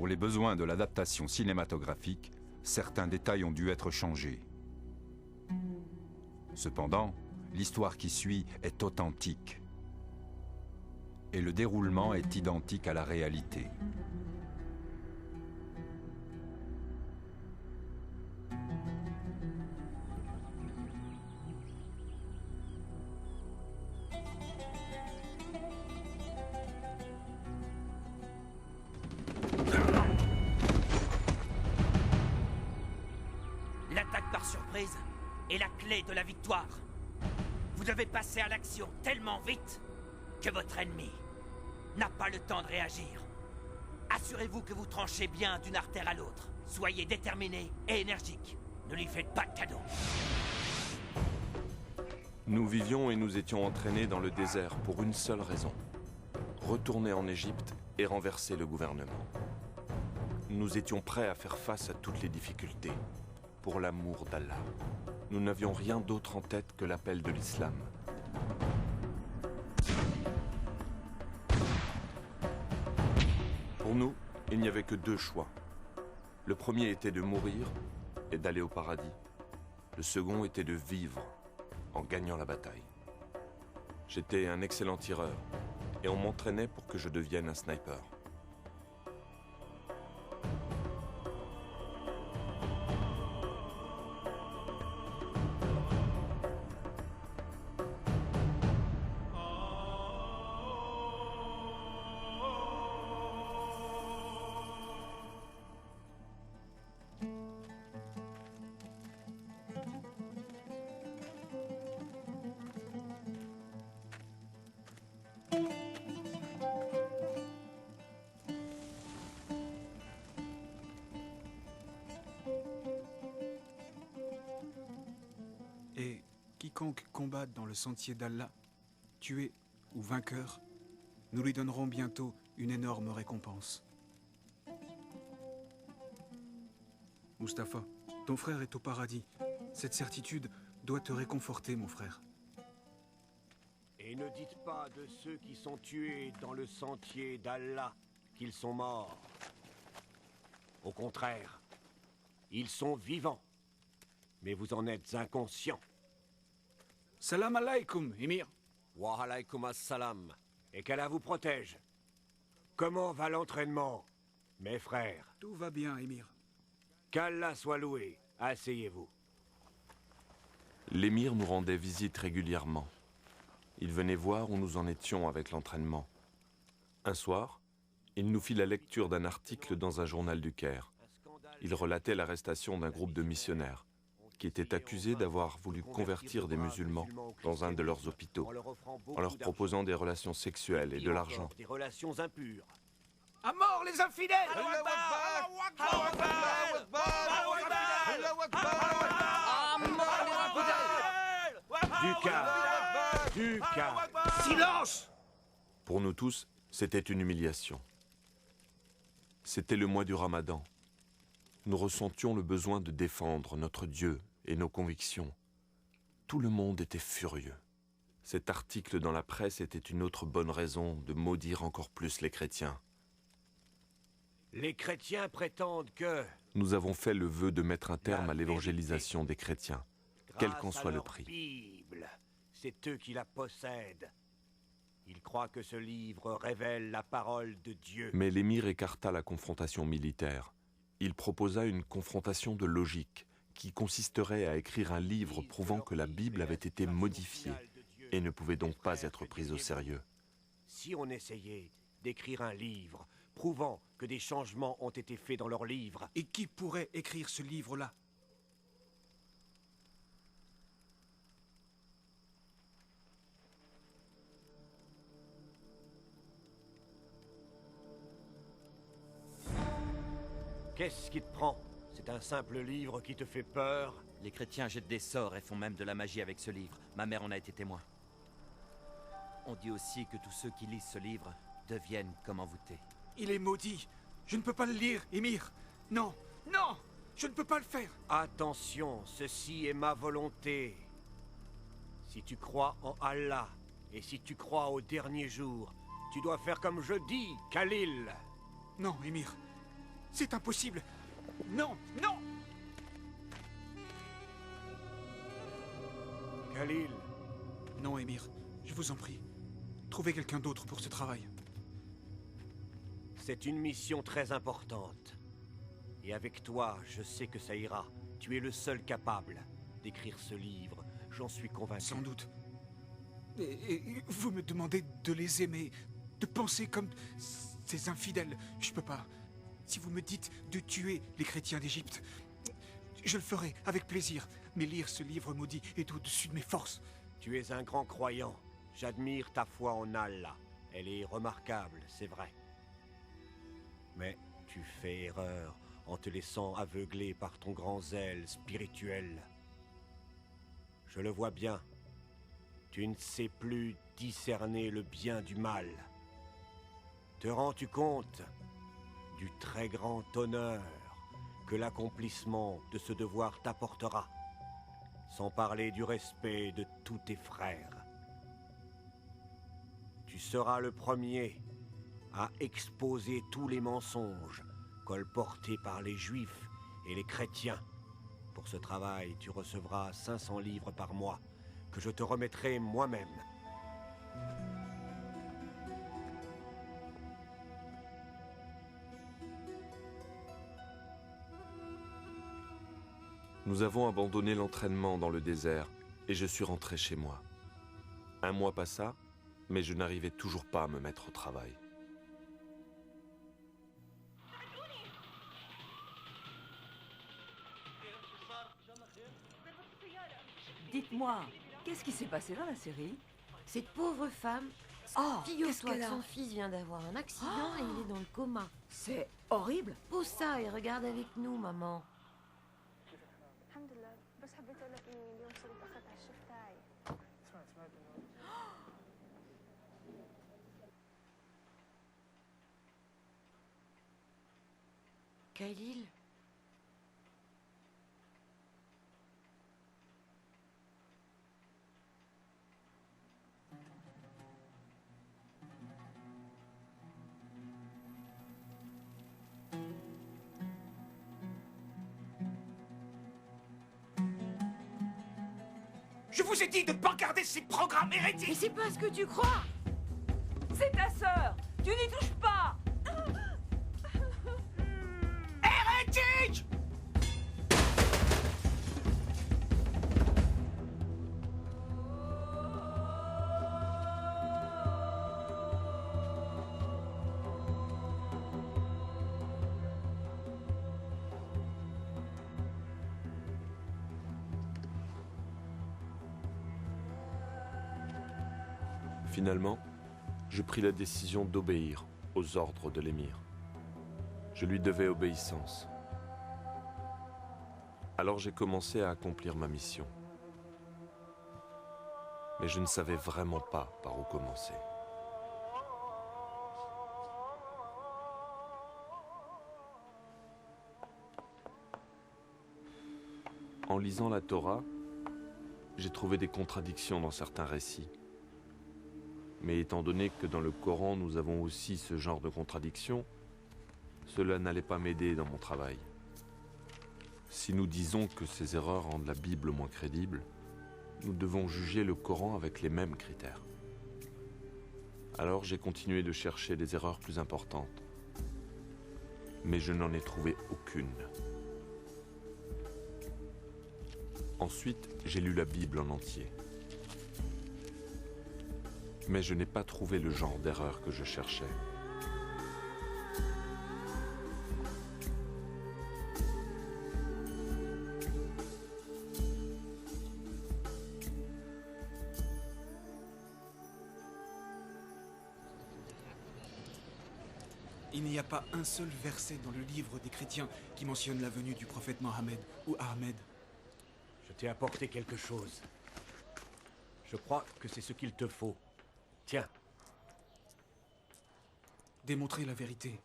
Pour les besoins de l'adaptation cinématographique, certains détails ont dû être changés. Cependant, l'histoire qui suit est authentique. Et le déroulement est identique à la réalité. L'attaque par surprise est la clé de la victoire. Vous devez passer à l'action tellement vite que votre ennemi n'a pas le temps de réagir. Assurez-vous que vous tranchez bien d'une artère à l'autre. Soyez déterminé et énergique. Ne lui faites pas de cadeaux. Nous vivions et nous étions entraînés dans le désert pour une seule raison. Retourner en Égypte et renverser le gouvernement. Nous étions prêts à faire face à toutes les difficultés. Pour l'amour d'Allah. Nous n'avions rien d'autre en tête que l'appel de l'islam. Pour nous, il n'y avait que deux choix. Le premier était de mourir et d'aller au paradis. Le second était de vivre en gagnant la bataille. J'étais un excellent tireur et on m'entraînait pour que je devienne un sniper. Et quiconque combatte dans le sentier d'Allah, tué ou vainqueur, nous lui donnerons bientôt une énorme récompense. Mustapha, ton frère est au paradis. Cette certitude doit te réconforter, mon frère. Et ne dites pas de ceux qui sont tués dans le sentier d'Allah qu'ils sont morts. Au contraire, ils sont vivants. Mais vous en êtes inconscient. Salam alaikum, Émir. Wa alaykum as-salam. Et qu'Allah vous protège. Comment va l'entraînement, mes frères? Tout va bien, Émir. Qu'Allah soit loué. Asseyez-vous. L'émir nous rendait visite régulièrement. Il venait voir où nous en étions avec l'entraînement. Un soir, il nous fit la lecture d'un article dans un journal du Caire. Il relatait l'arrestation d'un groupe de missionnaires qui étaient accusés d'avoir voulu convertir des musulmans dans un de leurs hôpitaux, en leur proposant des relations sexuelles et de l'argent. Des relations impures. À mort les infidèles! Du calme. Du calme. Silence! Pour nous tous, c'était une humiliation. C'était le mois du Ramadan. Nous ressentions le besoin de défendre notre Dieu et nos convictions. Tout le monde était furieux. Cet article dans la presse était une autre bonne raison de maudire encore plus les chrétiens. Les chrétiens prétendent que... Nous avons fait le vœu de mettre un terme à l'évangélisation des chrétiens, quel qu'en soit le prix. Bible, c'est eux qui la possèdent. Ils croient que ce livre révèle la parole de Dieu. Mais l'émir écarta la confrontation militaire. Il proposa une confrontation de logique, qui consisterait à écrire un livre prouvant que la Bible avait été modifiée et ne pouvait donc pas être prise au sérieux. Si on essayait d'écrire un livre prouvant que des changements ont été faits dans leur livre... Et qui pourrait écrire ce livre-là? Qu'est-ce qui te prend? C'est un simple livre qui te fait peur? Les chrétiens jettent des sorts et font même de la magie avec ce livre. Ma mère en a été témoin. On dit aussi que tous ceux qui lisent ce livre deviennent comme envoûtés. Il est maudit. Je ne peux pas le lire, Émir. Non, non, je ne peux pas le faire. Attention, ceci est ma volonté. Si tu crois en Allah, et si tu crois au dernier jour, tu dois faire comme je dis, Khalil. Non, Émir. C'est impossible. Non, non. Khalil, Non, Émir, je vous en prie. Trouvez quelqu'un d'autre pour ce travail. c'est une mission très importante. Et avec toi, je sais que ça ira. Tu es le seul capable d'écrire ce livre, j'en suis convaincu. Sans doute. Et vous me demandez de les aimer, de penser comme ces infidèles. Je peux pas. Si vous me dites de tuer les chrétiens d'Égypte, je le ferai avec plaisir. Mais lire ce livre maudit est au-dessus de mes forces. Tu es un grand croyant. J'admire ta foi en Allah. Elle est remarquable, c'est vrai. Mais tu fais erreur en te laissant aveugler par ton grand zèle spirituel. Je le vois bien. Tu ne sais plus discerner le bien du mal. Te rends-tu compte du très grand honneur que l'accomplissement de ce devoir t'apportera, sans parler du respect de tous tes frères? Tu seras le premier à exposer tous les mensonges colportés par les Juifs et les chrétiens. Pour ce travail, tu recevras 500 livres par mois, que je te remettrai moi-même. Nous avons abandonné l'entraînement dans le désert et je suis rentré chez moi. Un mois passa, mais je n'arrivais toujours pas à me mettre au travail. Dites-moi, qu'est-ce qui s'est passé dans la série? Cette pauvre femme, Oh, qu'est-ce figure-toi qu'elle que a? son fils vient d'avoir un accident et il est dans le coma. C'est horrible. Pose ça et regarde avec nous, maman. الحمد لله بس حبيت اقول لك اني اليوم صرت اخذت على الشيف تاعي سمعت انه Khalil, Je vous ai dit de ne pas regarder ces programmes mais hérétiques. c'est pas ce que tu crois. C'est ta sœur. Tu n'y touches pas. Hérétiques! Finalement, je pris la décision d'obéir aux ordres de l'émir. Je lui devais obéissance. Alors j'ai commencé à accomplir ma mission. Mais je ne savais vraiment pas par où commencer. En lisant la Torah, j'ai trouvé des contradictions dans certains récits. Mais étant donné que dans le Coran nous avons aussi ce genre de contradictions, cela n'allait pas m'aider dans mon travail. Si nous disons que ces erreurs rendent la Bible moins crédible, nous devons juger le Coran avec les mêmes critères. Alors j'ai continué de chercher des erreurs plus importantes. Mais je n'en ai trouvé aucune. Ensuite, j'ai lu la Bible en entier. Mais je n'ai pas trouvé le genre d'erreur que je cherchais. Il n'y a pas un seul verset dans le livre des chrétiens qui mentionne la venue du prophète Mohammed ou Ahmed. Je t'ai apporté quelque chose. Je crois que c'est ce qu'il te faut. Tiens, Démontrer la vérité.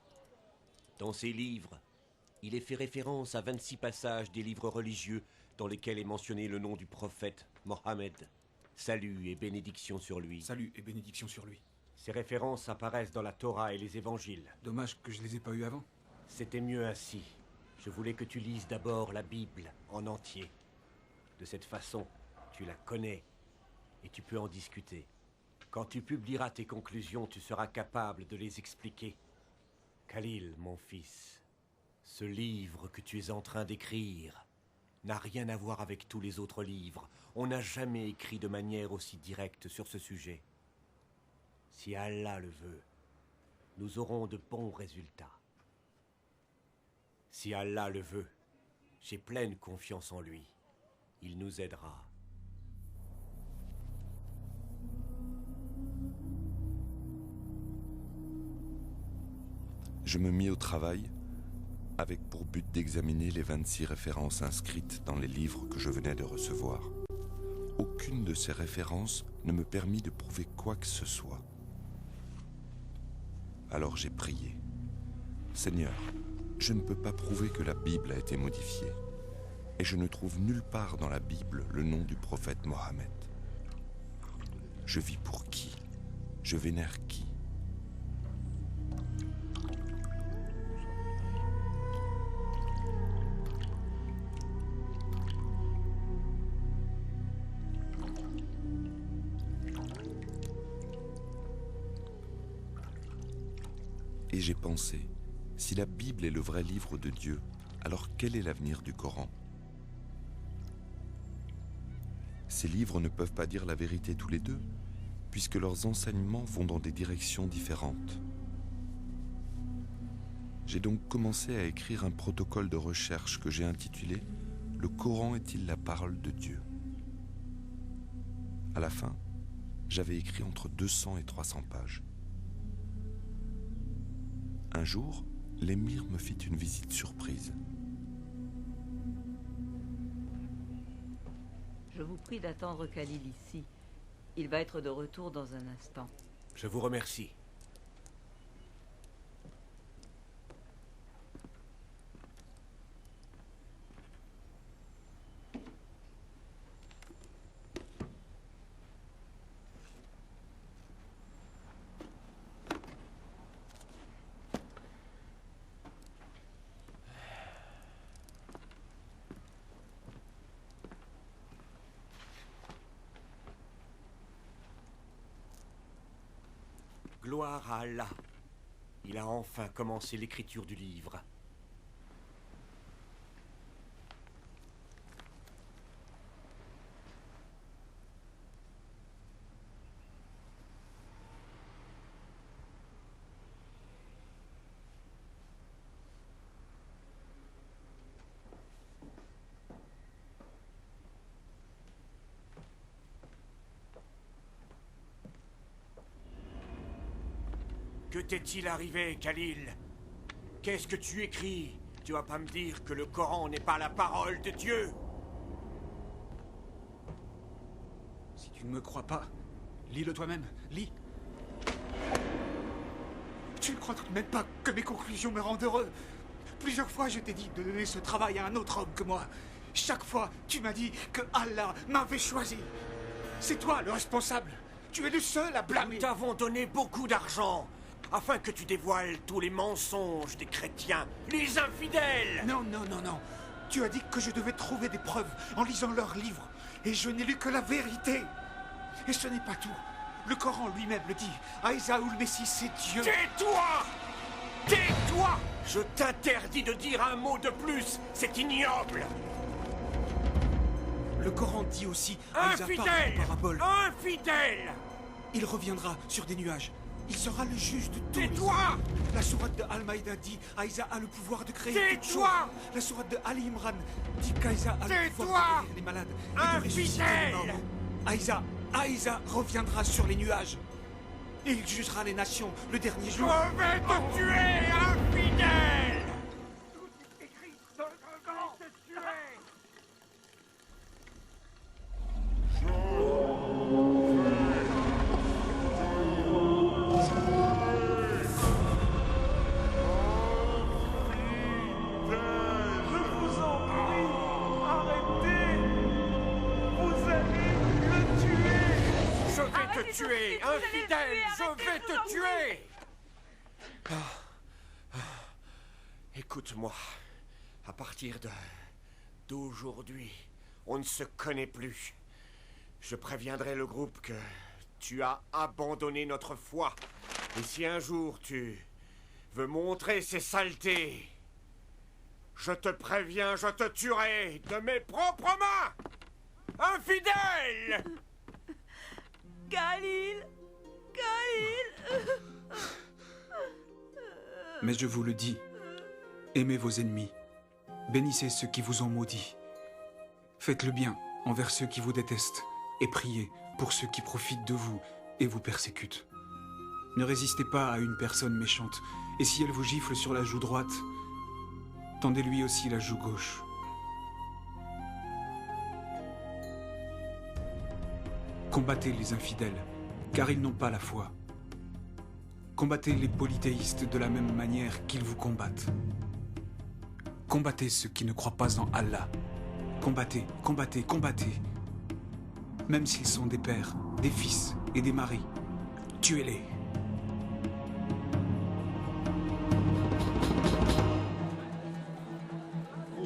dans ces livres, il est fait référence à 26 passages des livres religieux dans lesquels est mentionné le nom du prophète Mohammed. Salut et bénédiction sur lui. Salut et bénédiction sur lui. Ces références apparaissent dans la Torah et les évangiles. Dommage que je les ai pas eus avant. C'était mieux ainsi. Je voulais que tu lises d'abord la Bible en entier. De cette façon, tu la connais et tu peux en discuter. Quand tu publieras tes conclusions, tu seras capable de les expliquer. Khalil, mon fils, ce livre que tu es en train d'écrire n'a rien à voir avec tous les autres livres. On n'a jamais écrit de manière aussi directe sur ce sujet. Si Allah le veut, nous aurons de bons résultats. Si Allah le veut, j'ai pleine confiance en lui. Il nous aidera. Je me mis au travail avec pour but d'examiner les 26 références inscrites dans les livres que je venais de recevoir. Aucune de ces références ne me permit de prouver quoi que ce soit. Alors j'ai prié. Seigneur, je ne peux pas prouver que la Bible a été modifiée. Et je ne trouve nulle part dans la Bible le nom du prophète Mohammed. Je vis pour qui? Je vénère qui? Et j'ai pensé, si la Bible est le vrai livre de Dieu, alors quel est l'avenir du Coran? Ces livres ne peuvent pas dire la vérité tous les deux, puisque leurs enseignements vont dans des directions différentes. J'ai donc commencé à écrire un protocole de recherche que j'ai intitulé « Le Coran est-il la parole de Dieu ?» À la fin, j'avais écrit entre 200 et 300 pages. Un jour, l'émir me fit une visite surprise. Je vous prie d'attendre Khalil ici. Il va être de retour dans un instant. Je vous remercie. Gloire à Allah. Il a enfin commencé l'écriture du livre. Que t'est-il arrivé, Khalil? Qu'est-ce que tu écris? Tu vas pas me dire que le Coran n'est pas la parole de Dieu? Si tu ne me crois pas, lis-le toi-même, lis. Tu ne crois tout de même pas que mes conclusions me rendent heureux? Plusieurs fois, je t'ai dit de donner ce travail à un autre homme que moi. Chaque fois, tu m'as dit que Allah m'avait choisi. C'est toi le responsable. Tu es le seul à blâmer. Nous t'avons donné beaucoup d'argent afin que tu dévoiles tous les mensonges des chrétiens, les infidèles. Non, non, non, non. Tu as dit que je devais trouver des preuves en lisant leurs livres. Et je n'ai lu que la vérité. Et ce n'est pas tout. Le Coran lui-même le dit. Aïssa ou le Messie, c'est Dieu. Tais-toi! Tais-toi! Je t'interdis de dire un mot de plus. C'est ignoble. Le Coran dit aussi Aïssa parle en parabole. Infidèle! Il reviendra sur des nuages. Il sera le juge de tous. Tais-toi! La sourate de Al-Maïda dit Aïssa a le pouvoir de créer toutes choses. Tais-toi! La sourate de Ali Imran dit qu'Aïssa a le pouvoir de guérir les malades et de ressusciter les morts. Aïssa reviendra sur les nuages. Et il jugera les nations le dernier jour. Je vais te tuer, infidèle! Tuer, infidèle, je vais te tuer! Écoute-moi. À partir d'aujourd'hui, on ne se connaît plus. Je préviendrai le groupe que tu as abandonné notre foi. Et si un jour tu veux montrer ces saletés, je te préviens, je te tuerai de mes propres mains! Infidèle! Khalil! Khalil! Mais je vous le dis, aimez vos ennemis, bénissez ceux qui vous ont maudits, faites le bien envers ceux qui vous détestent, et priez pour ceux qui profitent de vous et vous persécutent. Ne résistez pas à une personne méchante, et si elle vous gifle sur la joue droite, tendez-lui aussi la joue gauche. Combattez les infidèles, car ils n'ont pas la foi. Combattez les polythéistes de la même manière qu'ils vous combattent. Combattez ceux qui ne croient pas en Allah. Combattez, combattez, combattez. Même s'ils sont des pères, des fils et des maris, tuez-les.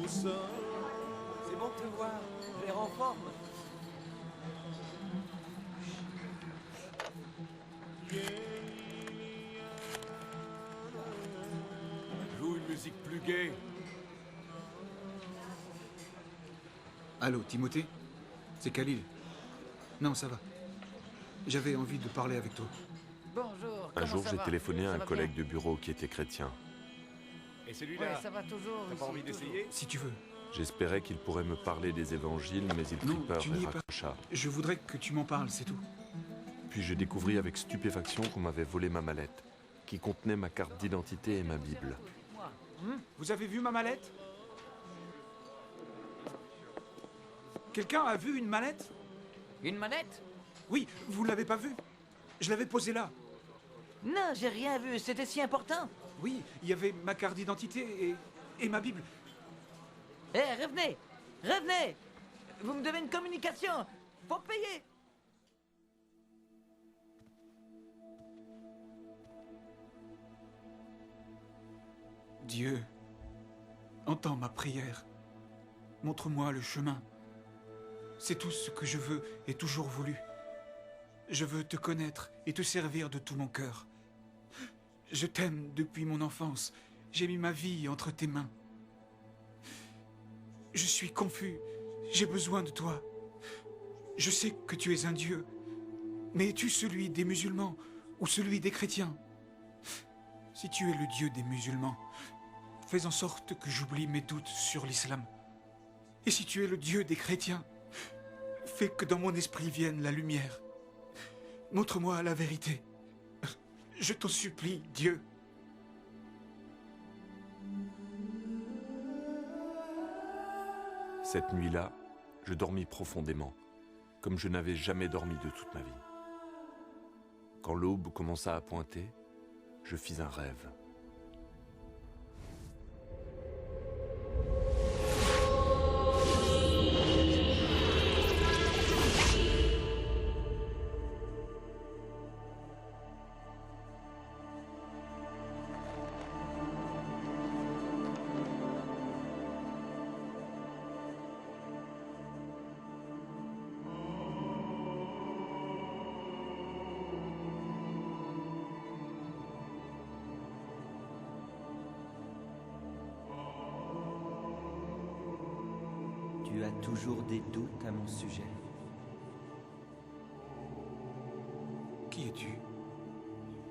C'est bon de te voir. Je les rends en forme. Joue une musique plus gaie. Allô, Timothée? C'est Khalil. Non, ça va. J'avais envie de parler avec toi. Bonjour. Un jour, j'ai téléphoné à Ça un va collègue bien de bureau qui était chrétien. Et Ouais, celui-là, ça va toujours. t'as pas envie d'essayer? Si tu veux. J'espérais qu'il pourrait me parler des évangiles, mais il prit Non, peur tu et n'y es pas. raccrocha. Je voudrais que tu m'en parles, c'est tout. Puis je découvris avec stupéfaction qu'on m'avait volé ma mallette, qui contenait ma carte d'identité et ma Bible. Vous avez vu ma mallette? Quelqu'un a vu une mallette? Une manette? Oui, vous l'avez pas vue? Je l'avais posée là. Non, j'ai rien vu. C'était si important. Oui, il y avait ma carte d'identité et ma Bible. Eh, revenez. Revenez. Vous me devez une communication. Faut payer. Dieu, entends ma prière. Montre-moi le chemin. C'est tout ce que je veux et toujours voulu. Je veux te connaître et te servir de tout mon cœur. Je t'aime depuis mon enfance. J'ai mis ma vie entre tes mains. Je suis confus. J'ai besoin de toi. Je sais que tu es un Dieu. Mais es-tu celui des musulmans ou celui des chrétiens? Si tu es le Dieu des musulmans, fais en sorte que j'oublie mes doutes sur l'islam. Et si tu es le Dieu des chrétiens, fais que dans mon esprit vienne la lumière. Montre-moi la vérité. Je t'en supplie, Dieu. Cette nuit-là, je dormis profondément, comme je n'avais jamais dormi de toute ma vie. Quand l'aube commença à pointer, je fis un rêve. Tu as toujours des doutes à mon sujet. Qui es-tu?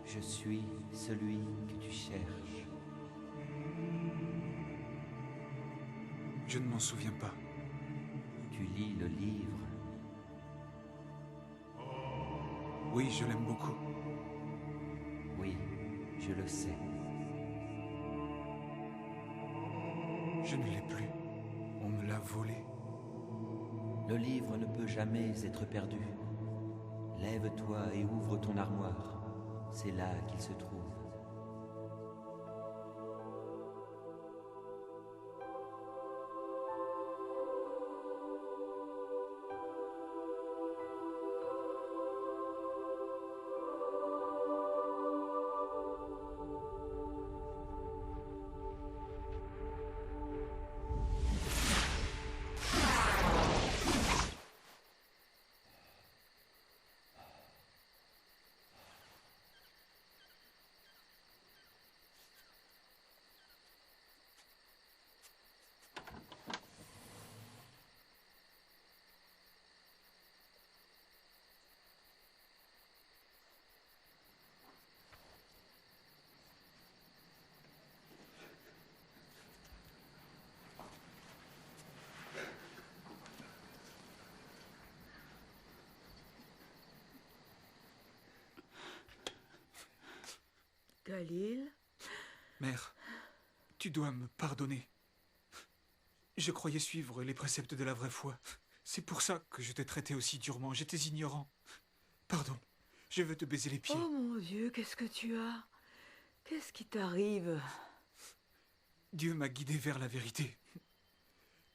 Je suis celui que tu cherches. Je ne m'en souviens pas. Tu lis le livre. Oui, je l'aime beaucoup. Oui, je le sais. Je ne l'ai plus. On me l'a volé. Le livre ne peut jamais être perdu. Lève-toi et ouvre ton armoire. C'est là qu'il se trouve. Khalil? Mère, tu dois me pardonner. Je croyais suivre les préceptes de la vraie foi. C'est pour ça que je t'ai traité aussi durement. J'étais ignorant. Pardon, je veux te baiser les pieds. Oh mon Dieu, qu'est-ce que tu as? Qu'est-ce qui t'arrive? Dieu m'a guidé vers la vérité.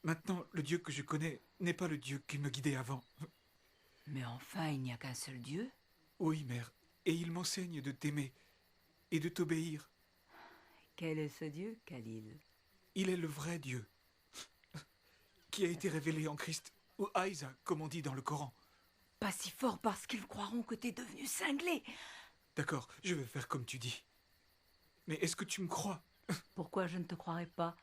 Maintenant, le Dieu que je connais n'est pas le Dieu qui me guidait avant. Mais enfin, il n'y a qu'un seul Dieu. Oui, mère, et il m'enseigne de t'aimer et de t'obéir. Quel est ce Dieu, Khalil? Il est le vrai Dieu, qui a été révélé en Christ, ou Aïsa, comme on dit dans le Coran. Pas si fort parce qu'ils croiront que t'es devenu cinglé. D'accord, je vais faire comme tu dis. Mais est-ce que tu me crois? Pourquoi je ne te croirais pas?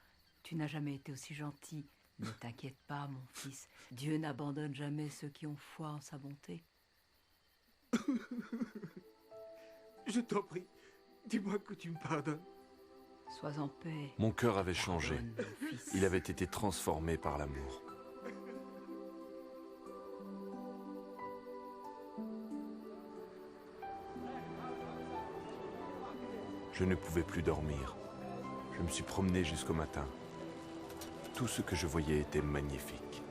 Tu n'as jamais été aussi gentil. Ne t'inquiète pas, mon fils. Dieu n'abandonne jamais ceux qui ont foi en sa bonté. Je t'en prie, dis-moi que tu me pardonnes. Sois en paix. Mon cœur avait changé. Pardonne, mon fils. Il avait été transformé par l'amour. Je ne pouvais plus dormir. Je me suis promené jusqu'au matin. Tout ce que je voyais était magnifique.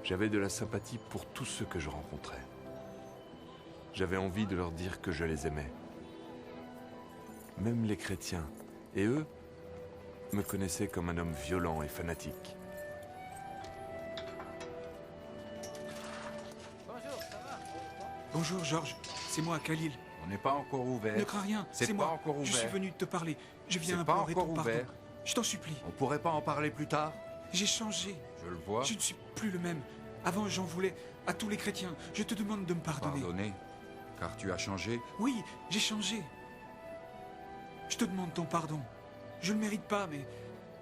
J'avais de la sympathie pour tous ceux que je rencontrais. J'avais envie de leur dire que je les aimais. Même les chrétiens, et eux, me connaissaient comme un homme violent et fanatique. Bonjour, Georges. C'est moi, Khalil. On n'est pas encore ouvert. Ne crains rien, c'est pas moi. encore ouvert. Je suis venu te parler. Je viens C'est implorer pas ton encore pardon. ouvert. Je t'en supplie. On pourrait pas en parler plus tard? J'ai changé. Je le vois. Je ne suis plus le même. Avant, j'en voulais à tous les chrétiens. Je te demande de me pardonner. Pardonner? Car tu as changé? Oui, j'ai changé. Je te demande ton pardon. Je ne le mérite pas, mais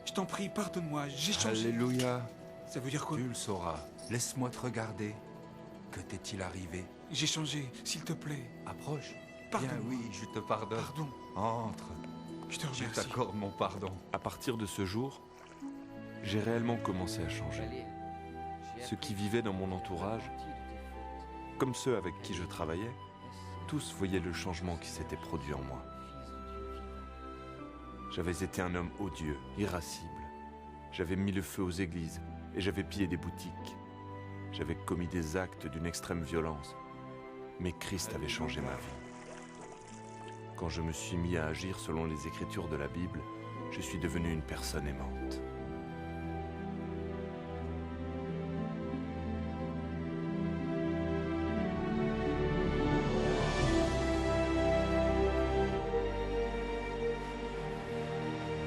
je t'en prie, pardonne-moi. J'ai changé. Alléluia. Ça veut dire quoi? Tu le sauras. Laisse-moi te regarder. Que t'est-il arrivé? J'ai changé, s'il te plaît. Approche. Pardon. Bien oui, je te pardonne. Pardon. Entre. Je te Je remercie. t'accorde mon pardon. À partir de ce jour, j'ai réellement commencé à changer. Ceux qui vivaient dans mon entourage, comme ceux avec qui je travaillais, tous voyaient le changement qui s'était produit en moi. J'avais été un homme odieux, irascible. J'avais mis le feu aux églises et j'avais pillé des boutiques. J'avais commis des actes d'une extrême violence. Mais Christ avait changé ma vie. Quand je me suis mis à agir selon les Écritures de la Bible, je suis devenu une personne aimante.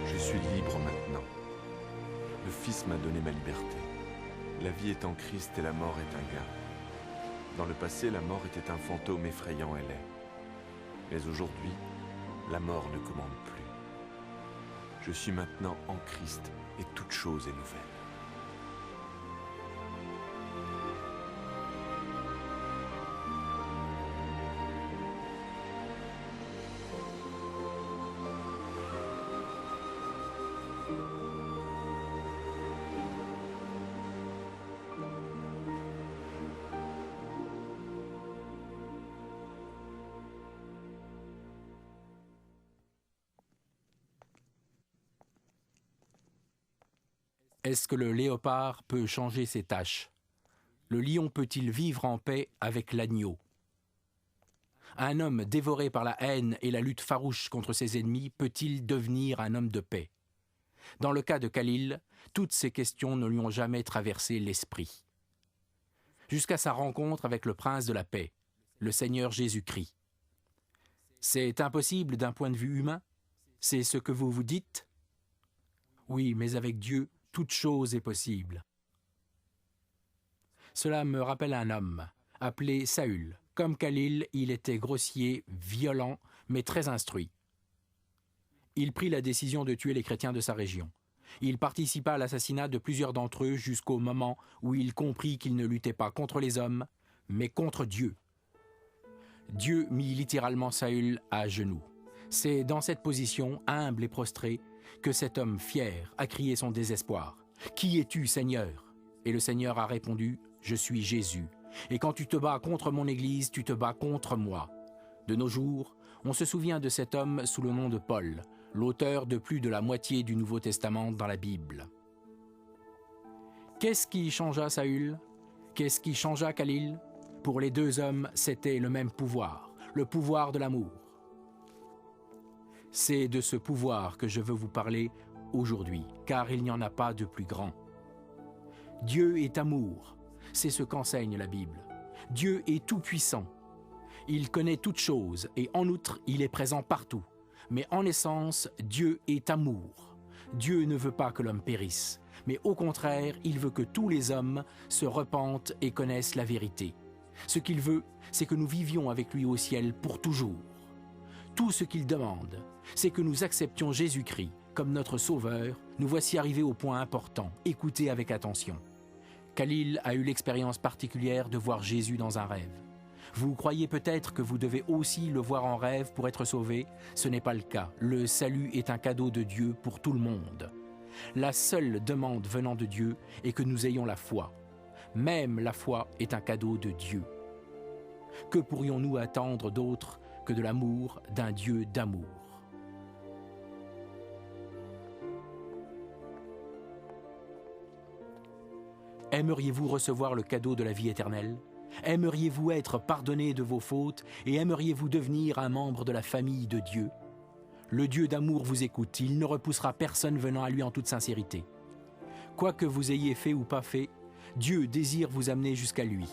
Je suis libre maintenant. Le Fils m'a donné ma liberté. La vie est en Christ et la mort est un gain. Dans le passé, la mort était un fantôme effrayant et laid. Mais aujourd'hui, la mort ne commande plus. Je suis maintenant en Christ et toute chose est nouvelle. Est-ce que le léopard peut changer ses taches? Le lion peut-il vivre en paix avec l'agneau? Un homme dévoré par la haine et la lutte farouche contre ses ennemis peut-il devenir un homme de paix? Dans le cas de Khalil, toutes ces questions ne lui ont jamais traversé l'esprit. Jusqu'à sa rencontre avec le prince de la paix, le Seigneur Jésus-Christ. C'est impossible d'un point de vue humain? C'est ce que vous vous dites? Oui, mais avec Dieu, toute chose est possible. Cela me rappelle un homme, appelé Saül. Comme Khalil, il était grossier, violent, mais très instruit. Il prit la décision de tuer les chrétiens de sa région. Il participa à l'assassinat de plusieurs d'entre eux jusqu'au moment où il comprit qu'il ne luttait pas contre les hommes, mais contre Dieu. Dieu mit littéralement Saül à genoux. C'est dans cette position, humble et prostrée, que cet homme fier a crié son désespoir. « Qui es-tu, Seigneur ?» Et le Seigneur a répondu « Je suis Jésus. Et quand tu te bats contre mon Église, tu te bats contre moi. » De nos jours, On se souvient de cet homme sous le nom de Paul, l'auteur de plus de la moitié du Nouveau Testament dans la Bible. Qu'est-ce qui changea Saül? Qu'est-ce qui changea Khalil? Pour les deux hommes, c'était le même pouvoir, le pouvoir de l'amour. C'est de ce pouvoir que je veux vous parler aujourd'hui, car il n'y en a pas de plus grand. Dieu est amour, c'est ce qu'enseigne la Bible. Dieu est tout-puissant. Il connaît toutes choses et en outre, il est présent partout. Mais en essence, Dieu est amour. Dieu ne veut pas que l'homme périsse, mais au contraire, il veut que tous les hommes se repentent et connaissent la vérité. Ce qu'il veut, c'est que nous vivions avec lui au ciel pour toujours. Tout ce qu'il demande, c'est que nous acceptions Jésus-Christ comme notre Sauveur. Nous voici arrivés au point important. Écoutez avec attention. Khalil a eu l'expérience particulière de voir Jésus dans un rêve. Vous croyez peut-être que vous devez aussi le voir en rêve pour être sauvé? Ce n'est pas le cas. Le salut est un cadeau de Dieu pour tout le monde. La seule demande venant de Dieu est que nous ayons la foi. Même la foi est un cadeau de Dieu. Que pourrions-nous attendre d'autre que de l'amour d'un Dieu d'amour? Aimeriez-vous recevoir le cadeau de la vie éternelle? Aimeriez-vous être pardonné de vos fautes et aimeriez-vous devenir un membre de la famille de Dieu? Le Dieu d'amour vous écoute, il ne repoussera personne venant à lui en toute sincérité. Quoi que vous ayez fait ou pas fait, Dieu désire vous amener jusqu'à lui.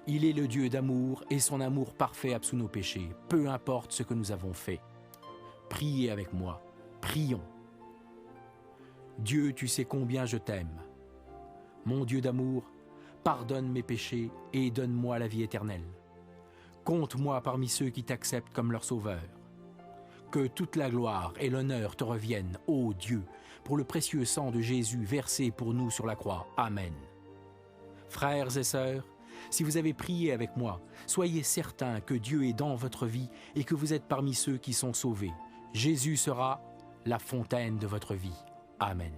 Il est le Dieu d'amour et son amour parfait absout nos péchés, peu importe ce que nous avons fait. Priez avec moi, prions. Dieu, tu sais combien je t'aime. Mon Dieu d'amour, pardonne mes péchés et donne-moi la vie éternelle. Compte-moi parmi ceux qui t'acceptent comme leur sauveur. Que toute la gloire et l'honneur te reviennent, ô Dieu, pour le précieux sang de Jésus versé pour nous sur la croix. Amen. Frères et sœurs, si vous avez prié avec moi, soyez certains que Dieu est dans votre vie et que vous êtes parmi ceux qui sont sauvés. Jésus sera la fontaine de votre vie. Amen.